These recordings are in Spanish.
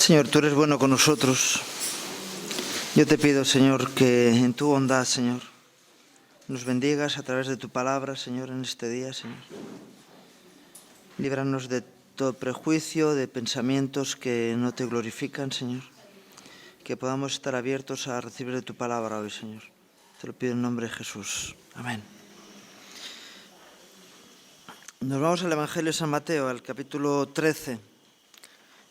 Señor, tú eres bueno con nosotros. Yo te pido, Señor, que en tu bondad, Señor, nos bendigas a través de tu palabra, Señor, en este día, Señor. Líbranos de todo prejuicio, de pensamientos que no te glorifican, Señor. Que podamos estar abiertos a recibir de tu palabra hoy, Señor. Te lo pido en nombre de Jesús. Amén. Nos vamos al Evangelio de San Mateo, al capítulo 13,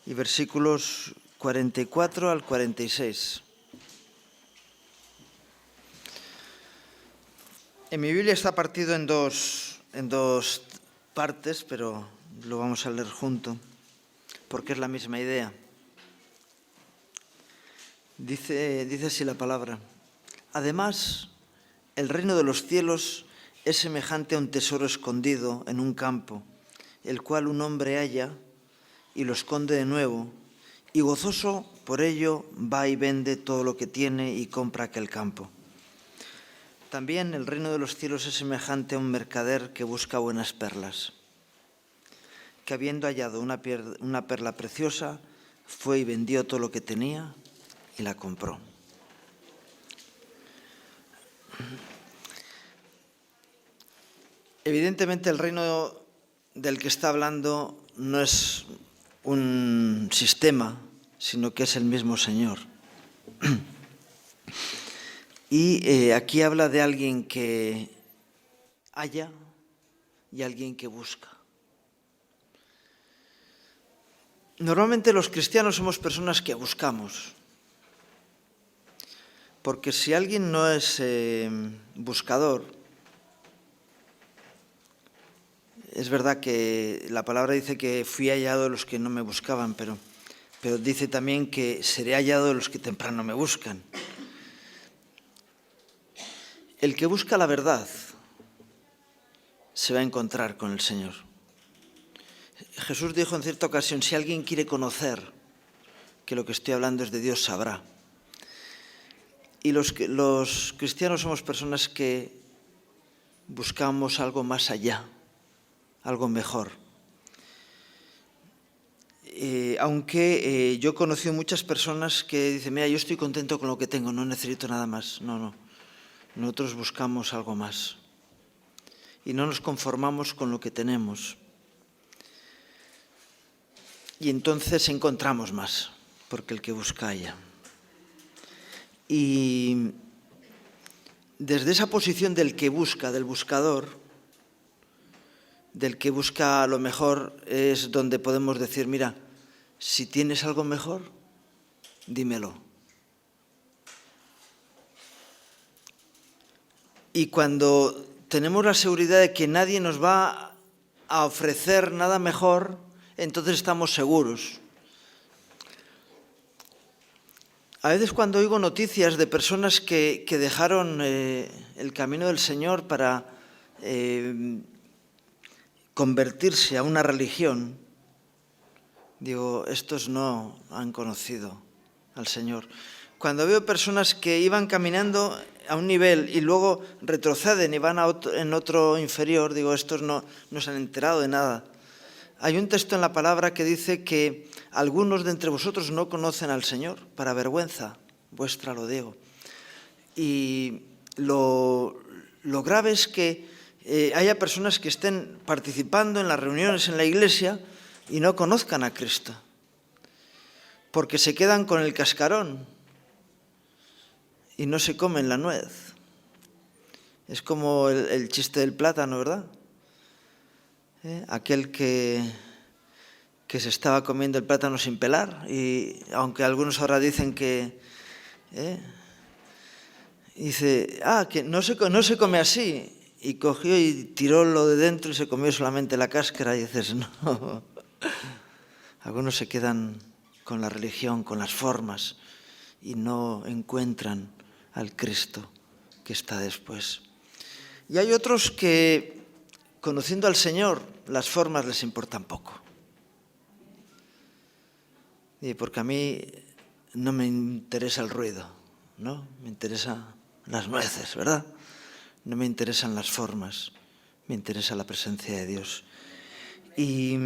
y versículos 44 al 46. En mi Biblia está partido en dos partes, pero lo vamos a leer junto, porque es la misma idea. Dice así la palabra: además, el reino de los cielos es semejante a un tesoro escondido en un campo, el cual un hombre halla y lo esconde de nuevo, y gozoso por ello va y vende todo lo que tiene y compra aquel campo. También el reino de los cielos es semejante a un mercader que busca buenas perlas, que habiendo hallado una perla preciosa, fue y vendió todo lo que tenía y la compró. Evidentemente el reino del que está hablando no es un sistema, sino que es el mismo Señor. Y aquí habla de alguien que halla y alguien que busca. Normalmente los cristianos somos personas que buscamos, porque si alguien no es buscador, es verdad que la palabra dice que fui hallado de los que no me buscaban, pero dice también que seré hallado de los que temprano me buscan. El que busca la verdad se va a encontrar con el Señor. Jesús dijo en cierta ocasión: si alguien quiere conocer que lo que estoy hablando es de Dios, sabrá. Y los cristianos somos personas que buscamos algo más allá, algo mejor. Aunque yo he conocido muchas personas que dicen: mira, yo estoy contento con lo que tengo, no necesito nada más. No. Nosotros buscamos algo más. Y no nos conformamos con lo que tenemos. Y entonces encontramos más, porque el que busca halla. Y desde esa posición del que busca, del buscador, del que busca lo mejor, es donde podemos decir: mira, si tienes algo mejor, dímelo. Y cuando tenemos la seguridad de que nadie nos va a ofrecer nada mejor, entonces estamos seguros. A veces cuando oigo noticias de personas que dejaron el camino del Señor para convertirse a una religión, digo, estos no han conocido al Señor. Cuando veo personas que iban caminando a un nivel y luego retroceden y van en otro inferior, digo, estos no se han enterado de nada. Hay un texto en la palabra que dice que algunos de entre vosotros no conocen al Señor, para vergüenza vuestra lo digo. Y lo grave es que haya personas que estén participando en las reuniones en la iglesia y no conozcan a Cristo, porque se quedan con el cascarón y no se comen la nuez. Es como el chiste del plátano, ¿verdad? Aquel que se estaba comiendo el plátano sin pelar, y aunque algunos ahora dicen que dice, que no se come así, y cogió y tiró lo de dentro y se comió solamente la cáscara, y dices, no. Algunos se quedan con la religión, con las formas, y no encuentran al Cristo que está después. Y hay otros que, conociendo al Señor, las formas les importan poco. Y porque a mí no me interesa el ruido, ¿no? Me interesan las nueces, ¿verdad? No me interesan las formas, me interesa la presencia de Dios. Y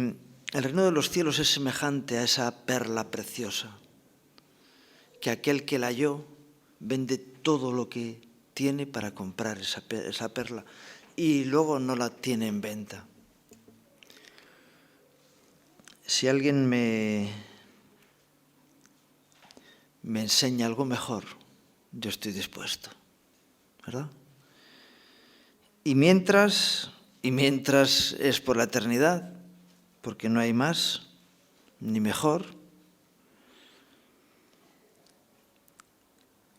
El reino de los cielos es semejante a esa perla preciosa, que aquel que la halló vende todo lo que tiene para comprar esa perla y luego no la tiene en venta. Si alguien me enseña algo mejor, yo estoy dispuesto, ¿verdad? Y mientras es por la eternidad, porque no hay más ni mejor,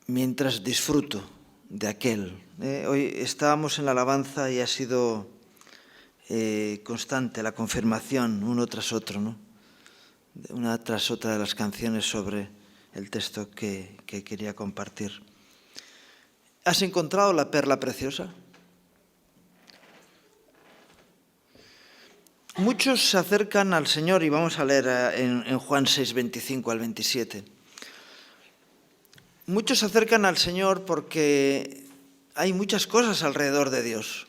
mientras disfruto de aquel. Hoy estábamos en la alabanza y ha sido constante la confirmación uno tras otro, ¿no? Una tras otra de las canciones sobre el texto que quería compartir. ¿Has encontrado la perla preciosa? Muchos se acercan al Señor, y vamos a leer en Juan 6, 25 al 27. Muchos se acercan al Señor porque hay muchas cosas alrededor de Dios.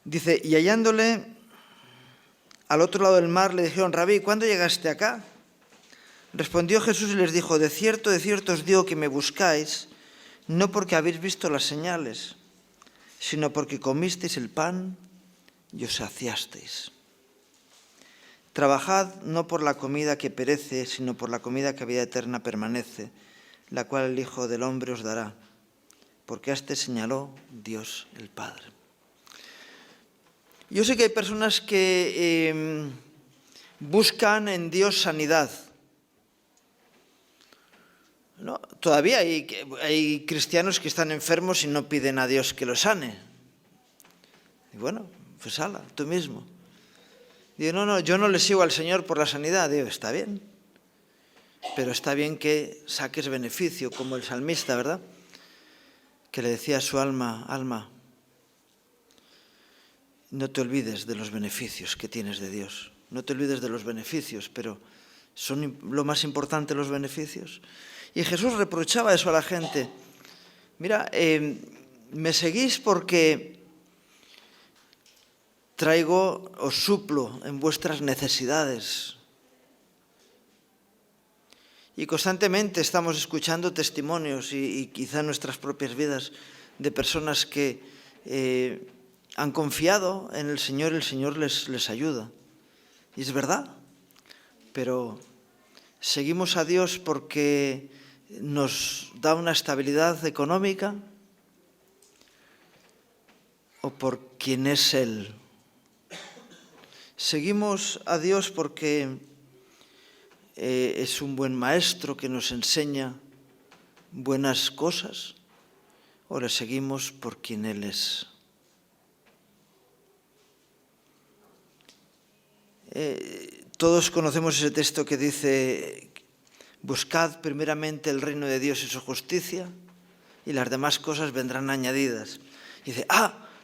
Dice, y hallándole al otro lado del mar, le dijeron, Rabí, ¿cuándo llegaste acá? Respondió Jesús y les dijo, de cierto os digo que me buscáis, no porque habéis visto las señales, sino porque comisteis el pan y os saciasteis. Trabajad no por la comida que perece, sino por la comida que a vida eterna permanece, la cual el Hijo del Hombre os dará, porque a este señaló Dios el Padre. Yo sé que hay personas que buscan en Dios sanidad. ¿No? Todavía hay cristianos que están enfermos y no piden a Dios que los sane. Y bueno, pues hala, tú mismo. Digo, no, yo no le sigo al Señor por la sanidad. Digo, está bien. Pero está bien que saques beneficio, como el salmista, ¿verdad? Que le decía a su alma, no te olvides de los beneficios que tienes de Dios. No te olvides de los beneficios, pero ¿son lo más importante los beneficios? Y Jesús reprochaba eso a la gente. Mira, me seguís porque os suplo en vuestras necesidades. Y constantemente estamos escuchando testimonios y quizá en nuestras propias vidas de personas que han confiado en el Señor y el Señor les ayuda. Y es verdad, pero seguimos a Dios porque nos da una estabilidad económica o por quién es Él. Seguimos a Dios porque es un buen maestro que nos enseña buenas cosas, o le seguimos por quien Él es. Todos conocemos ese texto que dice, buscad primeramente el reino de Dios y su justicia, y las demás cosas vendrán añadidas. Y dice,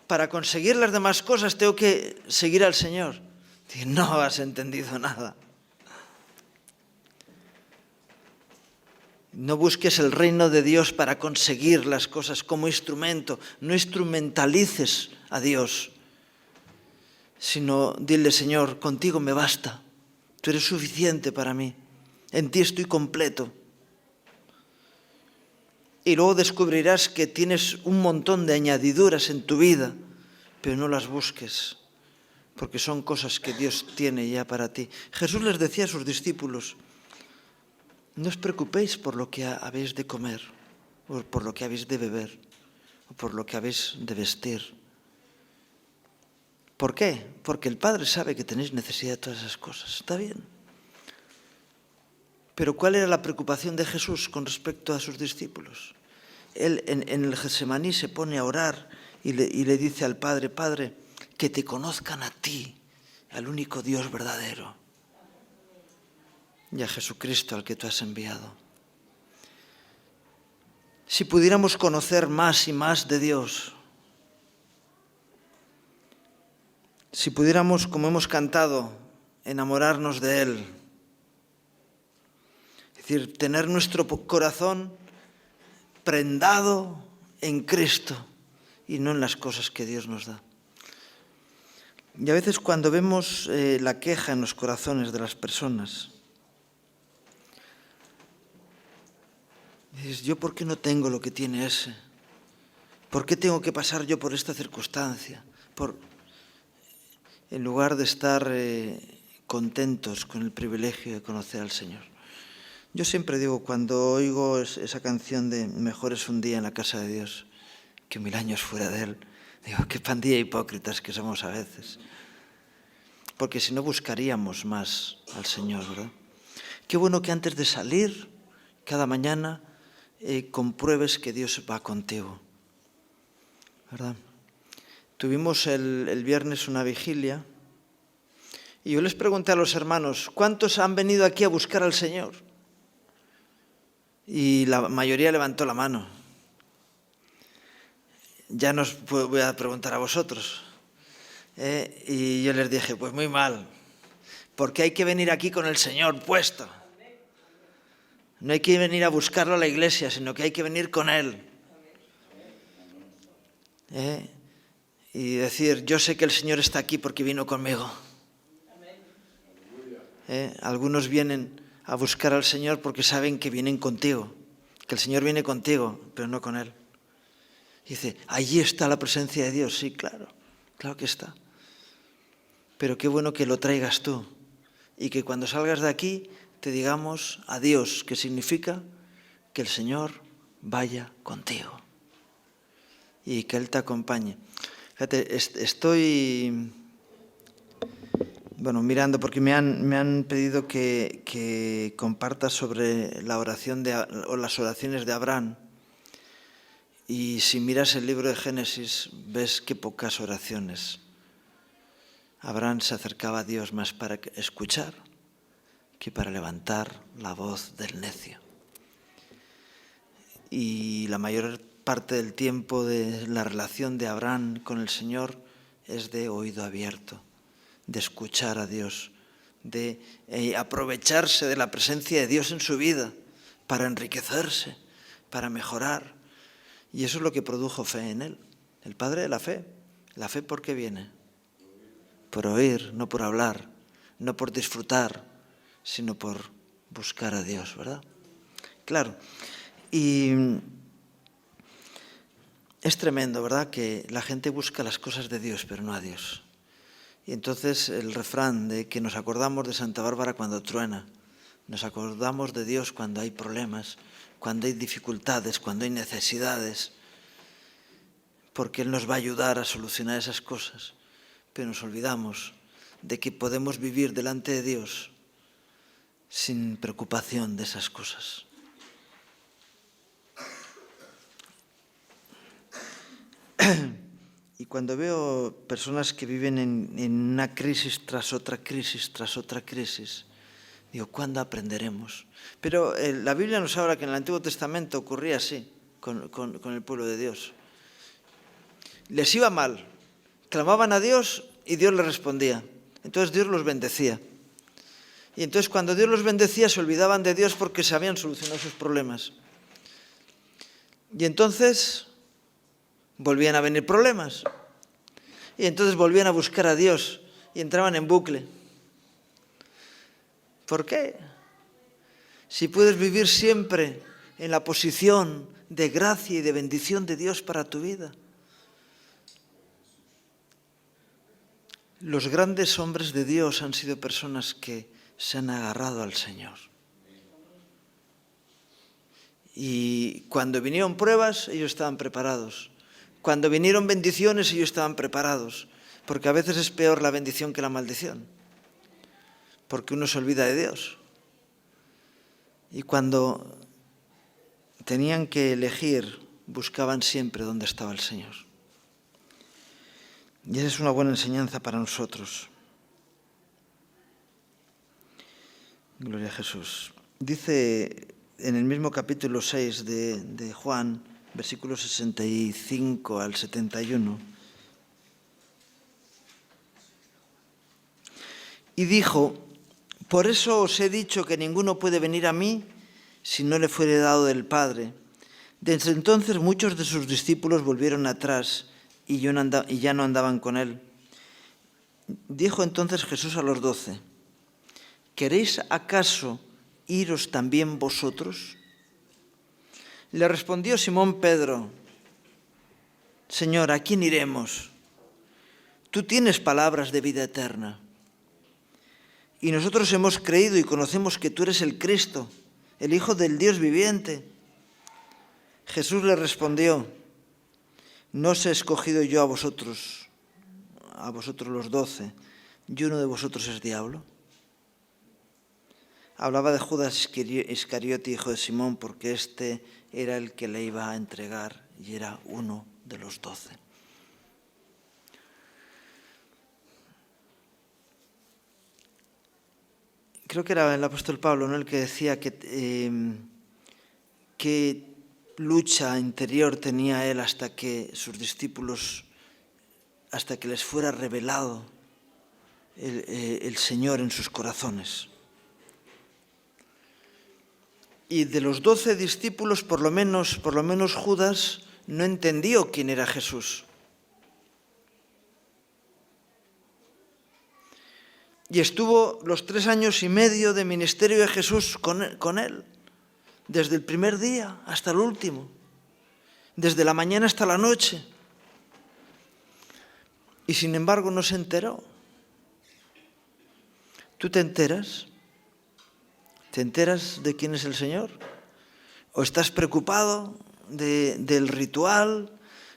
para conseguir las demás cosas tengo que seguir al Señor. Dice, no has entendido nada. No busques el reino de Dios para conseguir las cosas como instrumento. No instrumentalices a Dios, sino dile, Señor, contigo me basta. Tú eres suficiente para mí. En ti estoy completo. Y luego descubrirás que tienes un montón de añadiduras en tu vida, pero no las busques, porque son cosas que Dios tiene ya para ti. Jesús les decía a sus discípulos, no os preocupéis por lo que habéis de comer, o por lo que habéis de beber, o por lo que habéis de vestir. ¿Por qué? Porque el Padre sabe que tenéis necesidad de todas esas cosas. Está bien. Pero ¿cuál era la preocupación de Jesús con respecto a sus discípulos? Él en el Getsemaní se pone a orar y le dice al Padre, Padre, que te conozcan a ti, al único Dios verdadero, y a Jesucristo al que tú has enviado. Si pudiéramos conocer más y más de Dios, si pudiéramos, como hemos cantado, enamorarnos de Él, es decir, tener nuestro corazón prendado en Cristo y no en las cosas que Dios nos da. Y a veces cuando vemos la queja en los corazones de las personas, dices, ¿yo por qué no tengo lo que tiene ese? ¿Por qué tengo que pasar yo por esta circunstancia? En lugar de estar contentos con el privilegio de conocer al Señor. Yo siempre digo, cuando oigo esa canción de Mejor es un día en la casa de Dios que 1000 años fuera de Él, digo, qué pandilla de hipócritas que somos a veces. Porque si no buscaríamos más al Señor, ¿verdad? Qué bueno que antes de salir, cada mañana, compruebes que Dios va contigo, ¿verdad? Tuvimos el viernes una vigilia y yo les pregunté a los hermanos, ¿cuántos han venido aquí a buscar al Señor? Y la mayoría levantó la mano. Ya no os voy a preguntar a vosotros. Y yo les dije, pues muy mal, porque hay que venir aquí con el Señor puesto. No hay que venir a buscarlo a la iglesia, sino que hay que venir con Él. Y decir, yo sé que el Señor está aquí porque vino conmigo. Algunos vienen a buscar al Señor porque saben que vienen contigo, que el Señor viene contigo, pero no con Él. Y dice, allí está la presencia de Dios. Sí, claro, claro que está. Pero qué bueno que lo traigas tú y que cuando salgas de aquí te digamos adiós, que significa que el Señor vaya contigo y que Él te acompañe. Fíjate, estoy mirando porque me han pedido que comparta sobre la oración o las oraciones de Abraham. Y si miras el libro de Génesis, ves qué pocas oraciones. Abraham se acercaba a Dios más para escuchar que para levantar la voz del necio. Y la mayor parte del tiempo de la relación de Abraham con el Señor es de oído abierto, de escuchar a Dios, de aprovecharse de la presencia de Dios en su vida para enriquecerse, para mejorar. Y eso es lo que produjo fe en él, el padre de la fe. ¿La fe por qué viene? Por oír, no por hablar, no por disfrutar, sino por buscar a Dios, ¿verdad? Claro. Y es tremendo, ¿verdad?, que la gente busca las cosas de Dios, pero no a Dios. Y entonces el refrán de que nos acordamos de Santa Bárbara cuando truena, nos acordamos de Dios cuando hay problemas, cuando hay dificultades, cuando hay necesidades, porque Él nos va a ayudar a solucionar esas cosas. Pero nos olvidamos de que podemos vivir delante de Dios sin preocupación de esas cosas. Y cuando veo personas que viven en una crisis tras otra crisis, digo, ¿cuándo aprenderemos? Pero la Biblia nos habla que en el Antiguo Testamento ocurría así con el pueblo de Dios. Les iba mal, clamaban a Dios y Dios les respondía. Entonces Dios los bendecía. Y entonces cuando Dios los bendecía se olvidaban de Dios porque se habían solucionado sus problemas. Y entonces volvían a venir problemas. Y entonces volvían a buscar a Dios y entraban en bucle. ¿Por qué? Si puedes vivir siempre en la posición de gracia y de bendición de Dios para tu vida. Los grandes hombres de Dios han sido personas que se han agarrado al Señor. Y cuando vinieron pruebas, ellos estaban preparados. Cuando vinieron bendiciones, ellos estaban preparados. Porque a veces es peor la bendición que la maldición. Porque uno se olvida de Dios. Y cuando tenían que elegir, buscaban siempre dónde estaba el Señor. Y esa es una buena enseñanza para nosotros. Gloria a Jesús. Dice en el mismo capítulo 6 de Juan, versículos 65 al 71. Y dijo, por eso os he dicho que ninguno puede venir a mí si no le fuere dado del Padre. Desde entonces muchos de sus discípulos volvieron atrás y ya no andaban con él. Dijo entonces Jesús a los 12, ¿queréis acaso iros también vosotros? Le respondió Simón Pedro, Señor, ¿a quién iremos? Tú tienes palabras de vida eterna. Y nosotros hemos creído y conocemos que tú eres el Cristo, el Hijo del Dios viviente. Jesús le respondió, no os he escogido yo a vosotros los 12, y uno de vosotros es diablo. Hablaba de Judas Iscariote, hijo de Simón, porque este era el que le iba a entregar y era uno de los 12. Creo que era el apóstol Pablo, ¿no?, el que decía que qué lucha interior tenía él hasta que sus discípulos, hasta que les fuera revelado el Señor en sus corazones. Y de los 12 discípulos, por lo menos Judas no entendió quién era Jesús. Y estuvo los 3 años y medio de ministerio de Jesús con él, desde el primer día hasta el último, desde la mañana hasta la noche. Y sin embargo no se enteró. ¿Tú te enteras? ¿Te enteras de quién es el Señor? ¿O estás preocupado del ritual,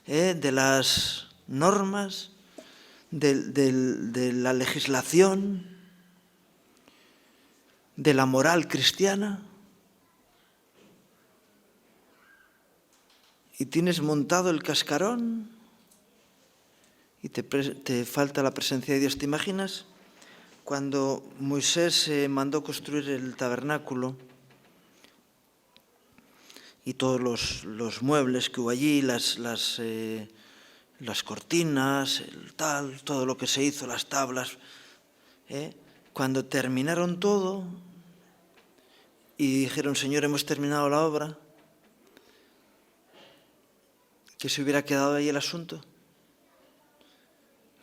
de las normas, de la legislación, de la moral cristiana? ¿Y tienes montado el cascarón? ¿Y te falta la presencia de Dios? ¿Te imaginas cuando Moisés mandó construir el tabernáculo y todos los muebles que hubo allí, las cortinas, todo lo que se hizo, las tablas, cuando terminaron todo y dijeron, Señor, hemos terminado la obra, ¿qué se hubiera quedado ahí el asunto?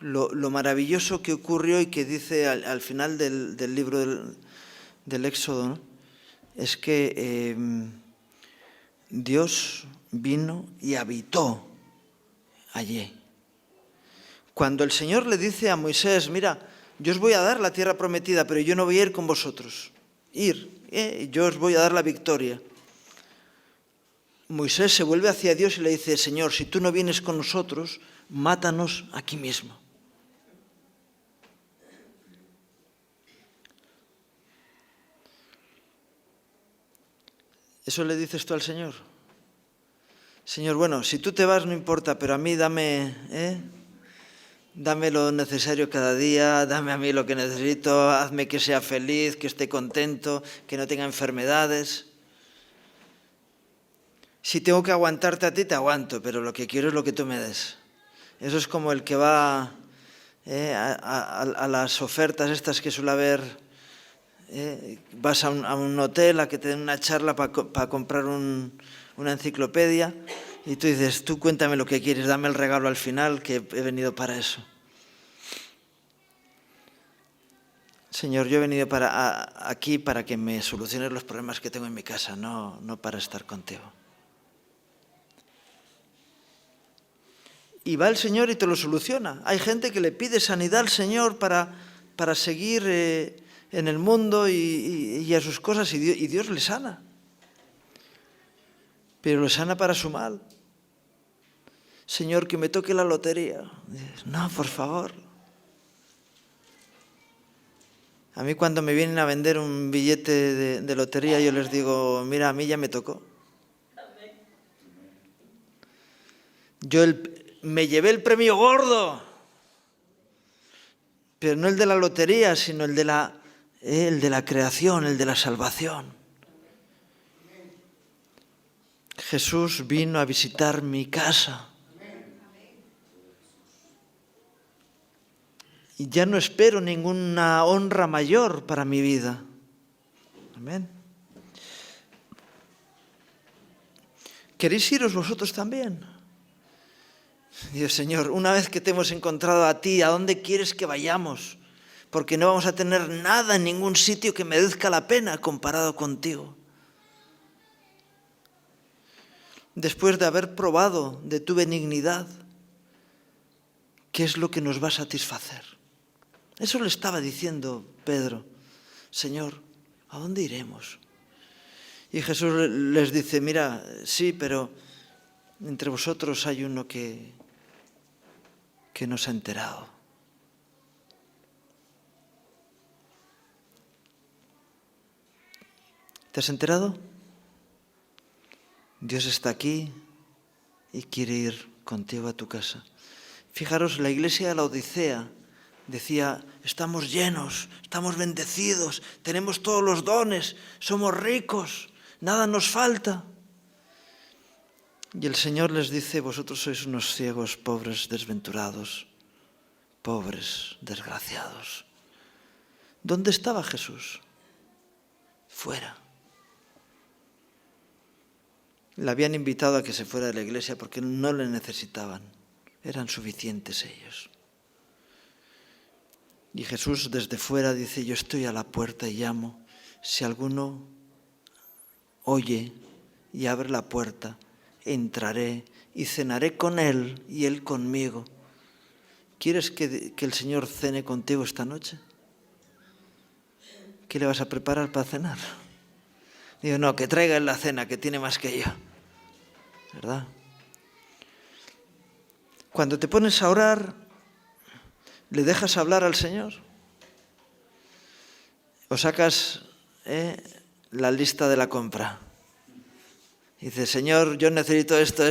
Lo maravilloso que ocurrió y que dice al final del libro del Éxodo, ¿no?, es que Dios vino y habitó allí. Cuando el Señor le dice a Moisés, mira, yo os voy a dar la tierra prometida, pero yo no voy a ir con vosotros. Yo os voy a dar la victoria. Moisés se vuelve hacia Dios y le dice, Señor, si tú no vienes con nosotros, mátanos aquí mismo. ¿Eso le dices tú al Señor? Señor, bueno, si tú te vas no importa, pero a mí dame lo necesario cada día, dame a mí lo que necesito, hazme que sea feliz, que esté contento, que no tenga enfermedades. Si tengo que aguantarte a ti, te aguanto, pero lo que quiero es lo que tú me des. Eso es como el que va a las ofertas estas que suele haber. Vas a un hotel a que te den una charla para comprar una enciclopedia y tú dices, tú cuéntame lo que quieres, dame el regalo al final, que he venido para eso. Señor, yo he venido aquí para que me soluciones los problemas que tengo en mi casa, no para estar contigo. Y va el Señor y te lo soluciona. Hay gente que le pide sanidad al Señor para seguir en el mundo y a sus cosas, y Dios le sana. Pero le sana para su mal. Señor, que me toque la lotería. Dices, no, por favor. A mí cuando me vienen a vender un billete de lotería, yo les digo, mira, a mí ya me tocó. Yo me llevé el premio gordo, pero no el de la lotería, sino el de la creación, el de la salvación. Jesús vino a visitar mi casa. Y ya no espero ninguna honra mayor para mi vida. Amén. ¿Queréis iros vosotros también? Dios, Señor, una vez que te hemos encontrado a ti, ¿a dónde quieres que vayamos? Porque no vamos a tener nada en ningún sitio que merezca la pena comparado contigo. Después de haber probado de tu benignidad, ¿qué es lo que nos va a satisfacer? Eso le estaba diciendo Pedro. Señor, ¿a dónde iremos? Y Jesús les dice, mira, sí, pero entre vosotros hay uno que no se ha enterado. ¿Te has enterado? Dios está aquí y quiere ir contigo a tu casa. Fijaros, la iglesia de la Odisea decía, estamos llenos, estamos bendecidos, tenemos todos los dones, somos ricos, nada nos falta. Y el Señor les dice, vosotros sois unos ciegos, pobres, desventurados, pobres, desgraciados. ¿Dónde estaba Jesús? Fuera. Le habían invitado a que se fuera de la iglesia porque no le necesitaban. Eran suficientes ellos. Y Jesús desde fuera dice, yo estoy a la puerta y llamo. Si alguno oye y abre la puerta, entraré y cenaré con él y él conmigo. ¿Quieres que el Señor cene contigo esta noche? ¿Qué le vas a preparar para cenar? Digo, no, que traiga él la cena, que tiene más que yo. ¿Verdad? Cuando te pones a orar, ¿le dejas hablar al Señor? ¿O sacas la lista de la compra? Y dices, Señor, yo necesito esto.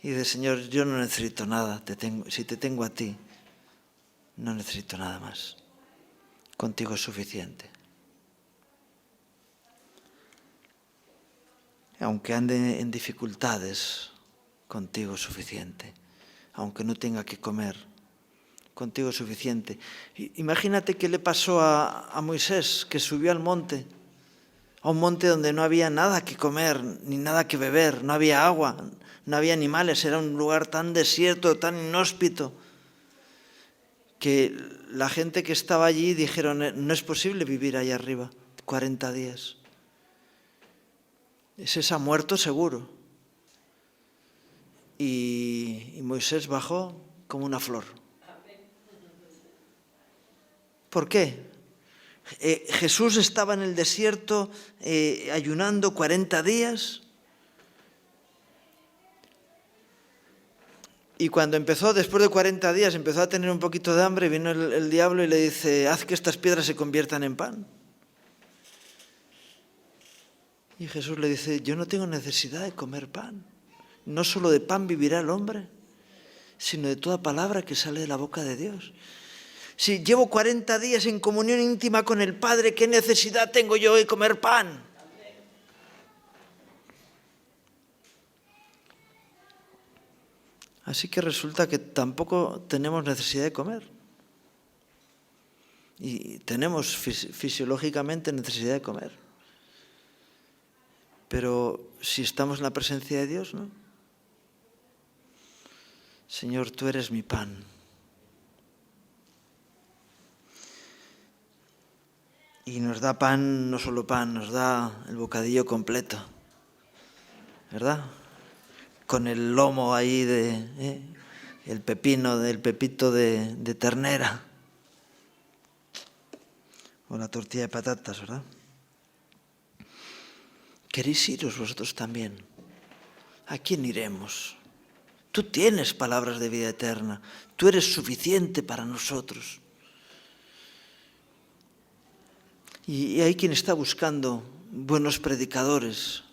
Y dices, Señor, yo no necesito nada. Si te tengo a ti, no necesito nada más. Contigo es suficiente. Aunque ande en dificultades, contigo es suficiente. Aunque no tenga que comer, contigo es suficiente. Imagínate qué le pasó a Moisés, que subió al monte, a un monte donde no había nada que comer, ni nada que beber, no había agua, no había animales, era un lugar tan desierto, tan inhóspito, que la gente que estaba allí dijeron, no es posible vivir allá arriba 40 días. Ese se ha muerto seguro. Y Moisés bajó como una flor. ¿Por qué? Jesús estaba en el desierto ayunando 40 días. Y cuando empezó, después de 40 días, empezó a tener un poquito de hambre, vino el diablo y le dice, haz que estas piedras se conviertan en pan. Y Jesús le dice, yo no tengo necesidad de comer pan. No solo de pan vivirá el hombre, sino de toda palabra que sale de la boca de Dios. Si llevo 40 días en comunión íntima con el Padre, ¿qué necesidad tengo yo de comer pan? Así que resulta que tampoco tenemos necesidad de comer. Y tenemos fisiológicamente necesidad de comer. Pero si estamos en la presencia de Dios, ¿no? Señor, tú eres mi pan. Y nos da pan, no solo pan, nos da el bocadillo completo, ¿verdad? Con el lomo ahí el pepito de ternera. O la tortilla de patatas, ¿verdad? ¿Queréis iros vosotros también? ¿A quién iremos? Tú tienes palabras de vida eterna. Tú eres suficiente para nosotros. Y hay quien está buscando buenos predicadores.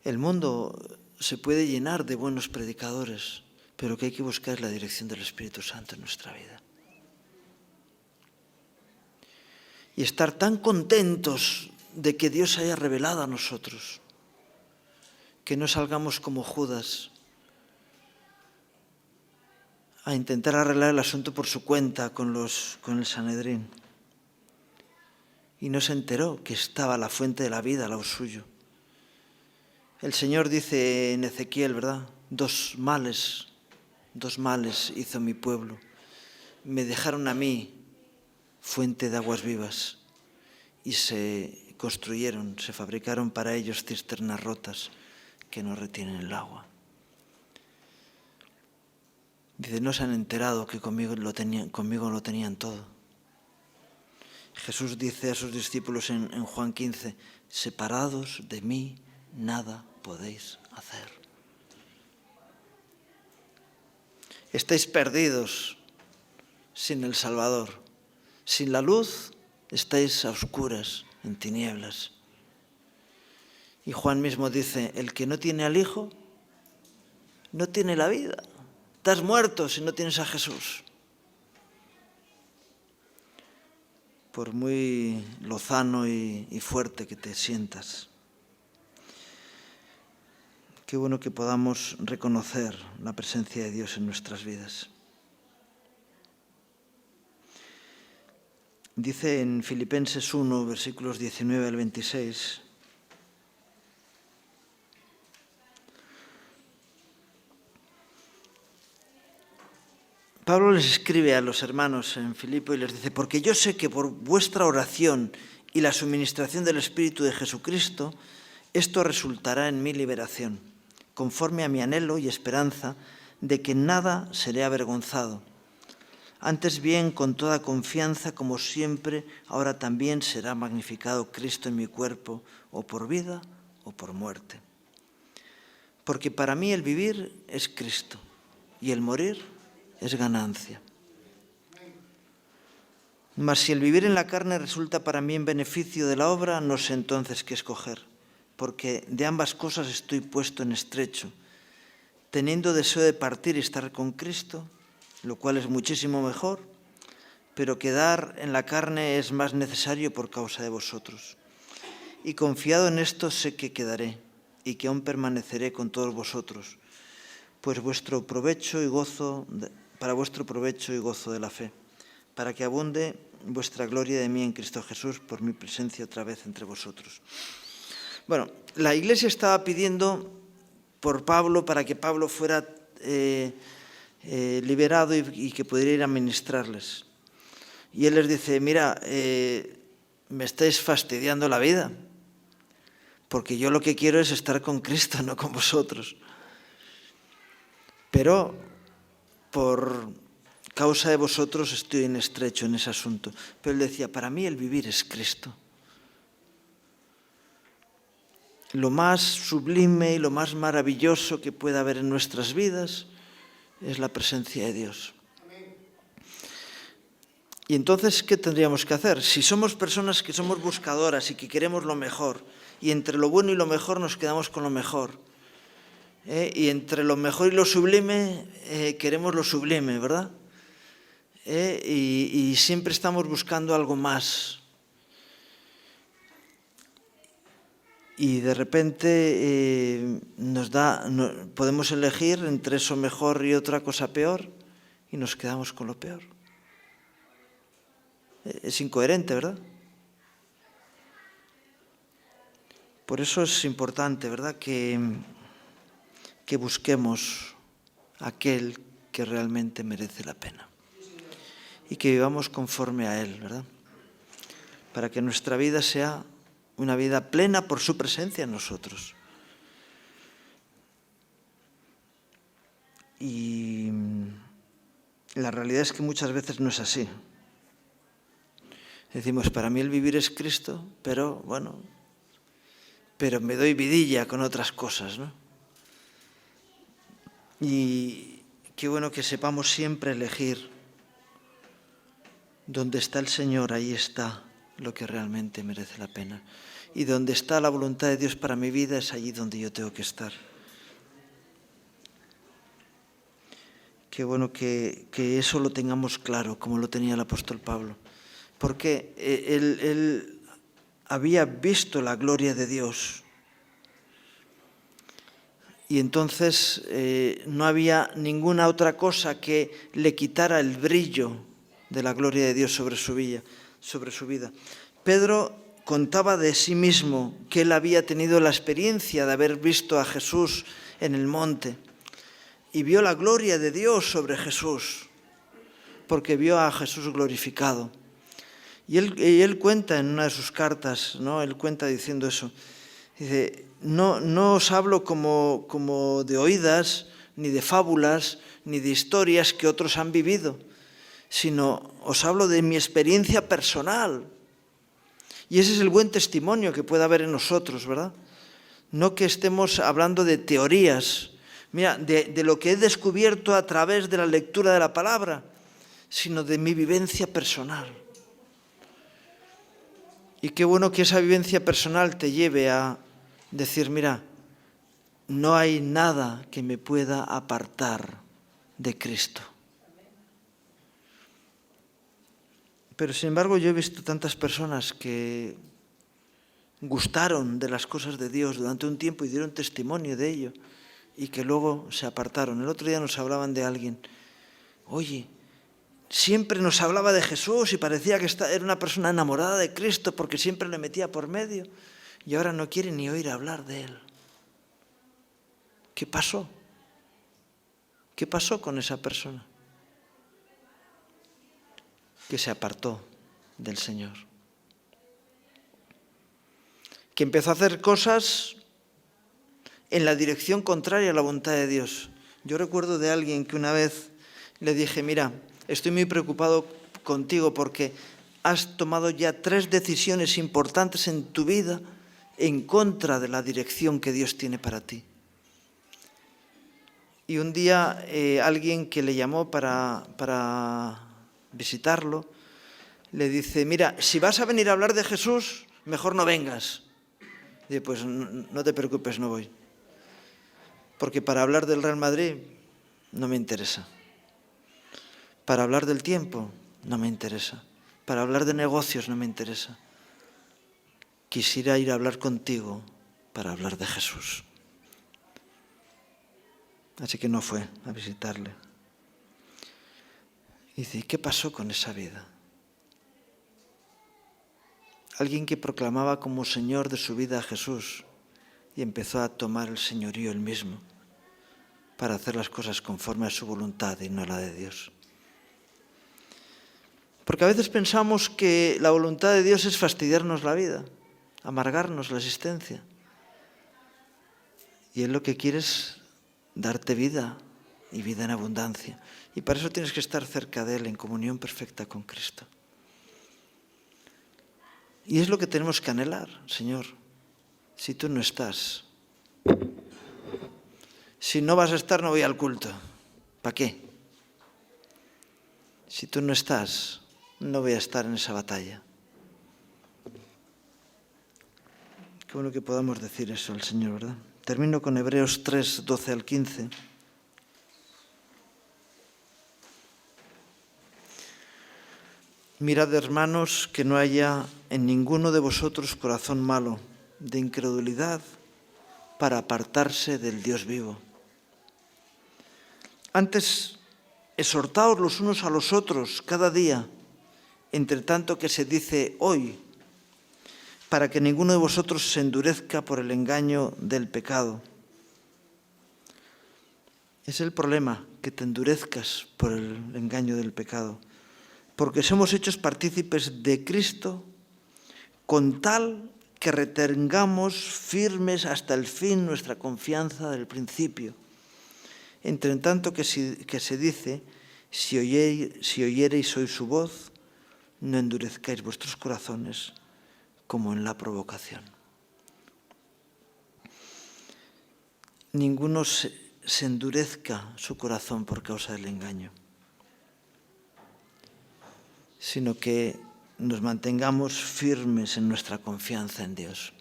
El mundo se puede llenar de buenos predicadores, pero que hay que buscar la dirección del Espíritu Santo en nuestra vida. Y estar tan contentos de que Dios haya revelado a nosotros, que no salgamos como Judas a intentar arreglar el asunto por su cuenta con el Sanedrín. Y no se enteró que estaba la fuente de la vida al lado suyo. El Señor dice en Ezequiel, ¿verdad? Dos males hizo mi pueblo. Me dejaron a mí fuente de aguas vivas y se construyeron, se fabricaron para ellos cisternas rotas que no retienen el agua. Dice, no se han enterado que conmigo lo tenían todo. Jesús dice a sus discípulos en Juan 15, separados de mí, nada podéis hacer. Estáis perdidos sin el Salvador. Sin la luz, estáis a oscuras, en tinieblas. Y Juan mismo dice, el que no tiene al Hijo, no tiene la vida. Estás muerto si no tienes a Jesús. Por muy lozano y fuerte que te sientas. Qué bueno que podamos reconocer la presencia de Dios en nuestras vidas. Dice en Filipenses 1, versículos 19 al 26, Pablo les escribe a los hermanos en Filipo y les dice, porque yo sé que por vuestra oración y la suministración del Espíritu de Jesucristo, esto resultará en mi liberación, conforme a mi anhelo y esperanza de que nada seré avergonzado. Antes bien, con toda confianza, como siempre, ahora también será magnificado Cristo en mi cuerpo, o por vida o por muerte. Porque para mí el vivir es Cristo y el morir es ganancia. Mas si el vivir en la carne resulta para mí en beneficio de la obra, no sé entonces qué escoger, porque de ambas cosas estoy puesto en estrecho, teniendo deseo de partir y estar con Cristo, lo cual es muchísimo mejor, pero quedar en la carne es más necesario por causa de vosotros. Y confiado en esto sé que quedaré y que aún permaneceré con todos vosotros, pues para vuestro provecho y gozo de la fe, para que abunde vuestra gloria de mí en Cristo Jesús por mi presencia otra vez entre vosotros. Bueno, la Iglesia estaba pidiendo por Pablo para que Pablo fuera liberado y que pudiera ir a ministrarles. Y él les dice, mira, me estáis fastidiando la vida, porque yo lo que quiero es estar con Cristo, no con vosotros. Pero por causa de vosotros estoy en estrecho en ese asunto. Pero él decía, para mí el vivir es Cristo. Lo más sublime y lo más maravilloso que pueda haber en nuestras vidas es la presencia de Dios. Y entonces, ¿qué tendríamos que hacer? Si somos personas que somos buscadoras y que queremos lo mejor, y entre lo bueno y lo mejor nos quedamos con lo mejor, y entre lo mejor y lo sublime queremos lo sublime, ¿verdad? Y siempre estamos buscando algo más. Y de repente podemos elegir entre eso mejor y otra cosa peor y nos quedamos con lo peor. Es incoherente, ¿verdad? Por eso es importante, ¿verdad?, que busquemos aquel que realmente merece la pena y que vivamos conforme a Él, ¿verdad? Para que nuestra vida sea una vida plena por su presencia en nosotros. Y la realidad es que muchas veces no es así. Decimos, para mí el vivir es Cristo, pero me doy vidilla con otras cosas, ¿no? Y qué bueno que sepamos siempre elegir. Donde está el Señor, ahí está lo que realmente merece la pena. Y donde está la voluntad de Dios para mi vida, es allí donde yo tengo que estar. Qué bueno que eso lo tengamos claro, como lo tenía el apóstol Pablo. Porque él había visto la gloria de Dios. Y entonces no había ninguna otra cosa que le quitara el brillo de la gloria de Dios sobre su vida. Pedro contaba de sí mismo que él había tenido la experiencia de haber visto a Jesús en el monte y vio la gloria de Dios sobre Jesús, porque vio a Jesús glorificado. Y él cuenta en una de sus cartas, ¿no? Él cuenta diciendo eso. Dice, no os hablo como de oídas, ni de fábulas, ni de historias que otros han vivido, sino os hablo de mi experiencia personal. Y ese es el buen testimonio que puede haber en nosotros, ¿verdad? No que estemos hablando de teorías, mira, de lo que he descubierto a través de la lectura de la palabra, sino de mi vivencia personal. Y qué bueno que esa vivencia personal te lleve a decir, mira, no hay nada que me pueda apartar de Cristo. Pero sin embargo yo he visto tantas personas que gustaron de las cosas de Dios durante un tiempo y dieron testimonio de ello y que luego se apartaron. El otro día nos hablaban de alguien, oye, siempre nos hablaba de Jesús y parecía que era una persona enamorada de Cristo porque siempre le metía por medio y ahora no quiere ni oír hablar de Él. ¿Qué pasó? ¿Qué pasó con esa persona? Que se apartó del Señor. Que empezó a hacer cosas en la dirección contraria a la voluntad de Dios. Yo recuerdo de alguien que una vez le dije, mira, estoy muy preocupado contigo porque has tomado ya 3 decisiones importantes en tu vida en contra de la dirección que Dios tiene para ti. Y un día alguien que le llamó para visitarlo, le dice, mira, si vas a venir a hablar de Jesús, mejor no vengas. Dice, pues no te preocupes, no voy. Porque para hablar del Real Madrid no me interesa. Para hablar del tiempo no me interesa. Para hablar de negocios no me interesa. Quisiera ir a hablar contigo para hablar de Jesús. Así que no fue a visitarle. Y dice, ¿qué pasó con esa vida? Alguien que proclamaba como Señor de su vida a Jesús y empezó a tomar el señorío él mismo para hacer las cosas conforme a su voluntad y no a la de Dios. Porque a veces pensamos que la voluntad de Dios es fastidiarnos la vida, amargarnos la existencia. Y Él lo que quiere es darte vida y vida en abundancia. Y para eso tienes que estar cerca de Él, en comunión perfecta con Cristo. Y es lo que tenemos que anhelar, Señor. Si tú no estás, si no vas a estar, no voy al culto. ¿Para qué? Si tú no estás, no voy a estar en esa batalla. Qué bueno que podamos decir eso al Señor, ¿verdad? Termino con Hebreos 3, 12 al 15. Mirad, hermanos, que no haya en ninguno de vosotros corazón malo, de incredulidad, para apartarse del Dios vivo. Antes, exhortaos los unos a los otros cada día, entre tanto que se dice hoy, para que ninguno de vosotros se endurezca por el engaño del pecado. Es el problema, que te endurezcas por el engaño del pecado. Porque somos hechos partícipes de Cristo con tal que retengamos firmes hasta el fin nuestra confianza del principio. Entre tanto que se dice, si oyereis hoy su voz, no endurezcáis vuestros corazones como en la provocación. Ninguno se endurezca su corazón por causa del engaño, sino que nos mantengamos firmes en nuestra confianza en Dios.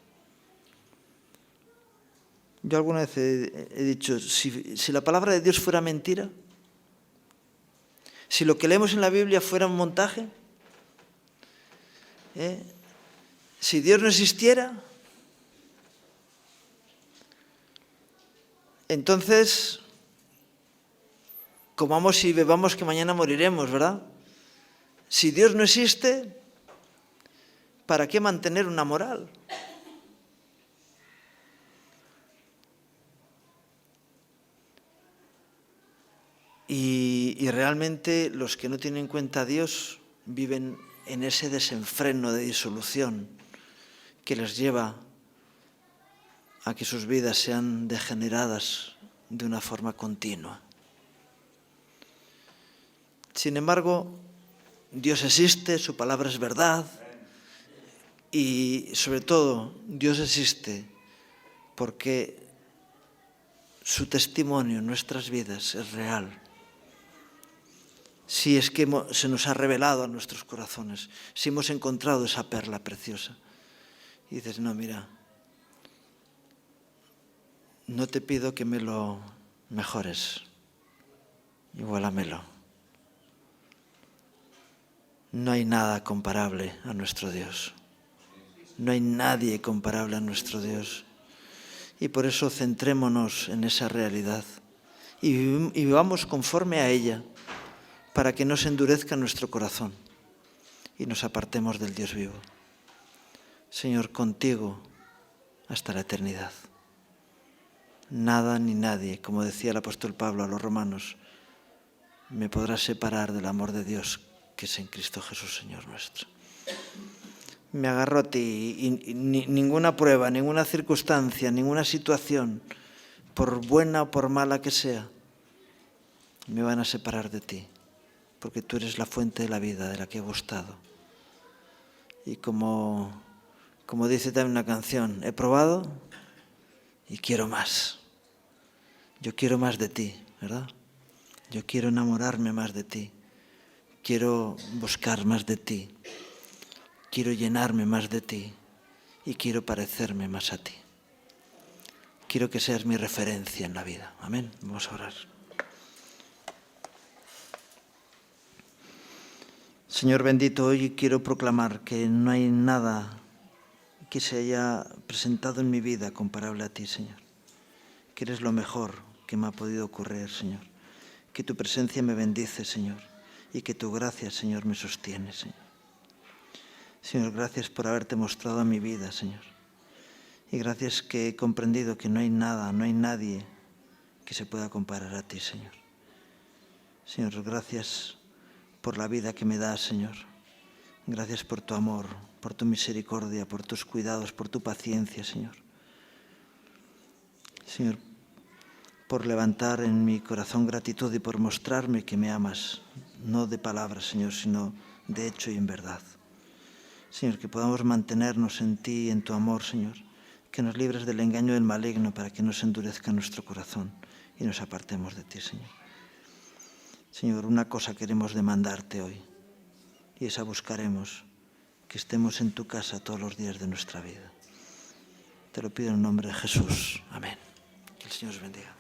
Yo alguna vez he dicho, si la palabra de Dios fuera mentira, si lo que leemos en la Biblia fuera un montaje, si Dios no existiera, entonces comamos y bebamos que mañana moriremos, ¿verdad? Si Dios no existe, ¿Para qué mantener una moral? Y realmente los que no tienen en cuenta a Dios viven en ese desenfreno de disolución que les lleva a que sus vidas sean degeneradas de una forma continua. Sin embargo, Dios existe, su palabra es verdad y sobre todo Dios existe porque su testimonio en nuestras vidas es real. Si es que se nos ha revelado a nuestros corazones, si hemos encontrado esa perla preciosa. Y dices, no, mira, no te pido que me lo mejores, igualamelo. No hay nada comparable a nuestro Dios. No hay nadie comparable a nuestro Dios. Y por eso centrémonos en esa realidad y vivamos conforme a ella para que no se endurezca nuestro corazón y nos apartemos del Dios vivo. Señor, contigo hasta la eternidad. Nada ni nadie, como decía el apóstol Pablo a los romanos, me podrá separar del amor de Dios que es en Cristo Jesús, Señor nuestro. Me agarro a ti y ninguna prueba, ninguna circunstancia, ninguna situación, por buena o por mala que sea, me van a separar de ti, porque tú eres la fuente de la vida de la que he gustado. Y como dice también una canción, he probado y quiero más. Yo quiero más de ti, ¿verdad? Yo quiero enamorarme más de ti. Quiero buscar más de ti. Quiero llenarme más de ti y quiero parecerme más a ti. Quiero que seas mi referencia en la vida. Amén. Vamos a orar. Señor bendito, hoy quiero proclamar que no hay nada que se haya presentado en mi vida comparable a ti, Señor. Que eres lo mejor que me ha podido ocurrir, Señor. Que tu presencia me bendice, Señor. Y que tu gracia, Señor, me sostiene, Señor. Señor, gracias por haberte mostrado a mi vida, Señor. Y gracias que he comprendido que no hay nada, no hay nadie que se pueda comparar a ti, Señor. Señor, gracias por la vida que me das, Señor. Gracias por tu amor, por tu misericordia, por tus cuidados, por tu paciencia, Señor. Señor, por levantar en mi corazón gratitud y por mostrarme que me amas, no de palabras, Señor, sino de hecho y en verdad. Señor, que podamos mantenernos en ti y en tu amor, Señor. Que nos libres del engaño del maligno para que no se endurezca nuestro corazón y nos apartemos de ti, Señor. Señor, una cosa queremos demandarte hoy y esa buscaremos, que estemos en tu casa todos los días de nuestra vida. Te lo pido en el nombre de Jesús. Amén. Que el Señor os bendiga.